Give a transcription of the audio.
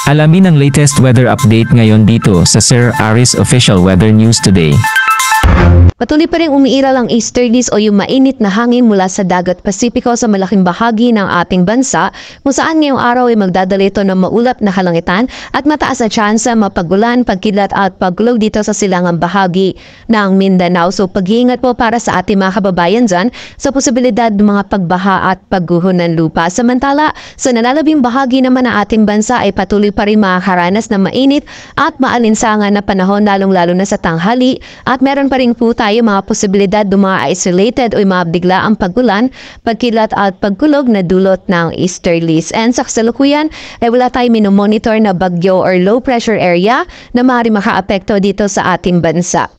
Alamin ang latest weather update ngayon dito sa Sir Aris Official Weather News Today. Patuloy pa rin umiiral ang easterlies o yung mainit na hangin mula sa dagat Pasipiko sa malaking bahagi ng ating bansa kung saan ngayong araw ay magdadala ito ng maulap na kalangitan at mataas na tsansa mapagulan, pagkidlat at pagkulog dito sa silangang bahagi ng Mindanao. So pag-iingat po para sa ating mga kababayan dyan sa posibilidad ng mga pagbaha at pagguho ng lupa. Samantala, sa nalalabing bahagi naman ng ating bansa ay patuloy pa rin makakaranas ng mainit at maalinsangan na panahon lalong-lalo na sa tanghali at meron pa rin po tayo mga posibilidad ng mga isolated o mga biglaang pag-ulan, pagkilat at pagkulog na dulot ng easterlies. And sa kasalukuyan, ay wala tayong minomonitor na bagyo or low pressure area na maaaring makaapekto dito sa ating bansa.